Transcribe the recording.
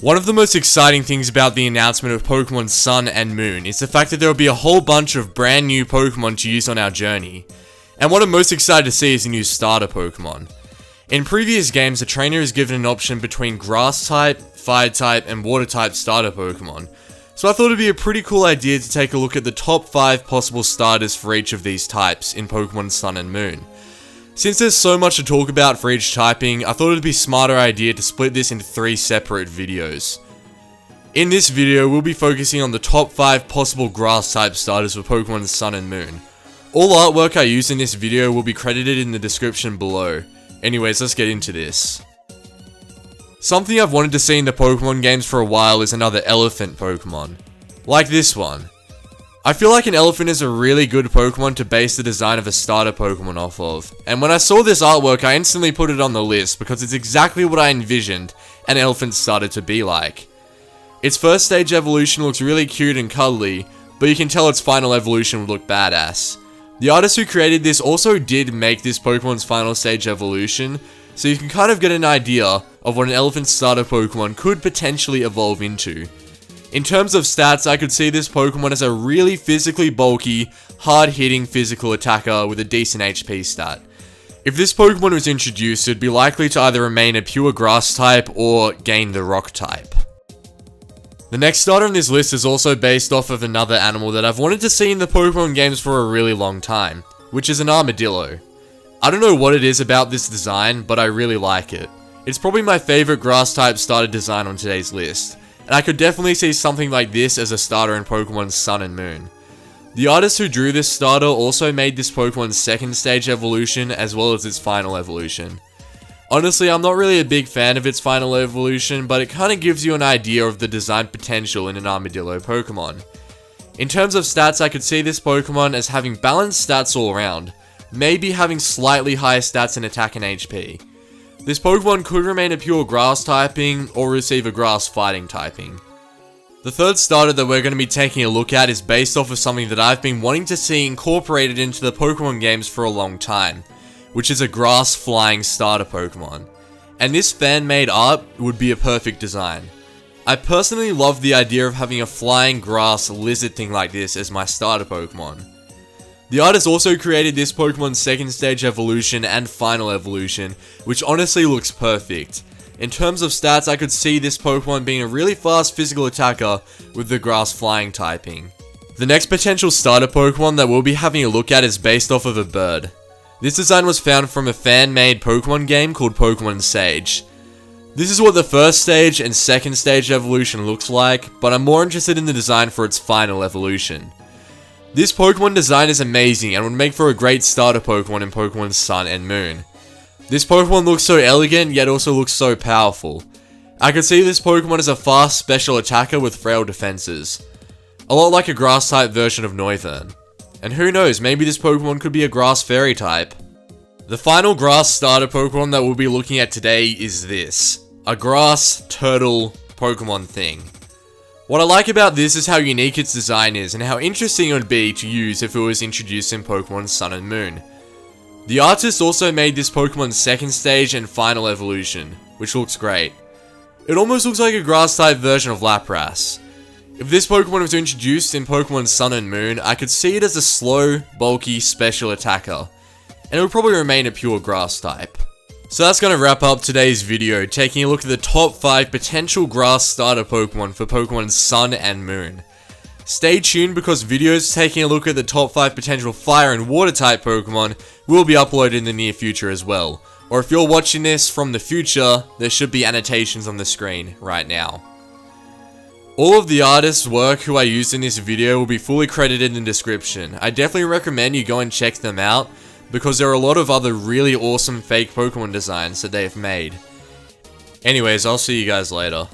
One of the most exciting things about the announcement of Pokemon Sun and Moon is the fact that there will be a whole bunch of brand new Pokemon to use on our journey. And what I'm most excited to see is a new starter Pokemon. In previous games, the trainer is given an option between Grass type, Fire type, and Water type starter Pokemon. So I thought it'd be a pretty cool idea to take a look at the top 5 possible starters for each of these types in Pokemon Sun and Moon. Since there's so much to talk about for each typing, I thought it'd be a smarter idea to split this into 3 separate videos. In this video, we'll be focusing on the top 5 possible Grass type starters for Pokemon Sun and Moon. All artwork I use in this video will be credited in the description below. Anyways, let's get into this. Something I've wanted to see in the Pokemon games for a while is another elephant Pokemon. Like this one. I feel like an elephant is a really good Pokemon to base the design of a starter Pokemon off of, and when I saw this artwork I instantly put it on the list because it's exactly what I envisioned an elephant starter to be like. Its first stage evolution looks really cute and cuddly, but you can tell its final evolution would look badass. The artist who created this also did make this Pokemon's final stage evolution, so you can kind of get an idea of what an elephant starter Pokemon could potentially evolve into. In terms of stats, I could see this Pokemon as a really physically bulky, hard-hitting physical attacker with a decent HP stat. If this Pokemon was introduced, it'd be likely to either remain a pure Grass type or gain the Rock type. The next starter on this list is also based off of another animal that I've wanted to see in the Pokemon games for a really long time, which is an Armadillo. I don't know what it is about this design, but I really like it. It's probably my favorite Grass type starter design on today's list. And I could definitely see something like this as a starter in Pokemon Sun and Moon. The artist who drew this starter also made this Pokemon's second stage evolution as well as its final evolution. Honestly, I'm not really a big fan of its final evolution, but it kinda gives you an idea of the design potential in an Armadillo Pokemon. In terms of stats, I could see this Pokemon as having balanced stats all around, maybe having slightly higher stats in attack and HP. This Pokemon could remain a pure Grass typing, or receive a Grass fighting typing. The third starter that we're going to be taking a look at is based off of something that I've been wanting to see incorporated into the Pokemon games for a long time, which is a Grass flying starter Pokemon. And this fan-made art would be a perfect design. I personally love the idea of having a flying grass lizard thing like this as my starter Pokemon. The artist also created this Pokemon's second stage evolution and final evolution, which honestly looks perfect. In terms of stats, I could see this Pokemon being a really fast physical attacker with the Grass flying typing. The next potential starter Pokemon that we'll be having a look at is based off of a bird. This design was found from a fan-made Pokemon game called Pokemon Sage. This is what the first stage and second stage evolution looks like, but I'm more interested in the design for its final evolution. This Pokemon design is amazing and would make for a great starter Pokemon in Pokemon Sun and Moon. This Pokemon looks so elegant yet also looks so powerful. I could see this Pokemon as a fast special attacker with frail defenses. A lot like a Grass type version of Noivern. And who knows, maybe this Pokemon could be a Grass Fairy type. The final Grass starter Pokemon that we'll be looking at today is this. A Grass Turtle Pokemon thing. What I like about this is how unique its design is and how interesting it would be to use if it was introduced in Pokemon Sun and Moon. The artist also made this Pokemon's second stage and final evolution, which looks great. It almost looks like a Grass type version of Lapras. If this Pokemon was introduced in Pokemon Sun and Moon, I could see it as a slow, bulky, special attacker, and it would probably remain a pure Grass type. So that's going to wrap up today's video, taking a look at the top 5 potential Grass starter Pokemon for Pokemon Sun and Moon. Stay tuned because videos taking a look at the top 5 potential Fire and Water type Pokemon will be uploaded in the near future as well. Or if you're watching this from the future, there should be annotations on the screen right now. All of the artists' work who I used in this video will be fully credited in the description. I definitely recommend you go and check them out, because there are a lot of other really awesome fake Pokemon designs that they have made. Anyways, I'll see you guys later.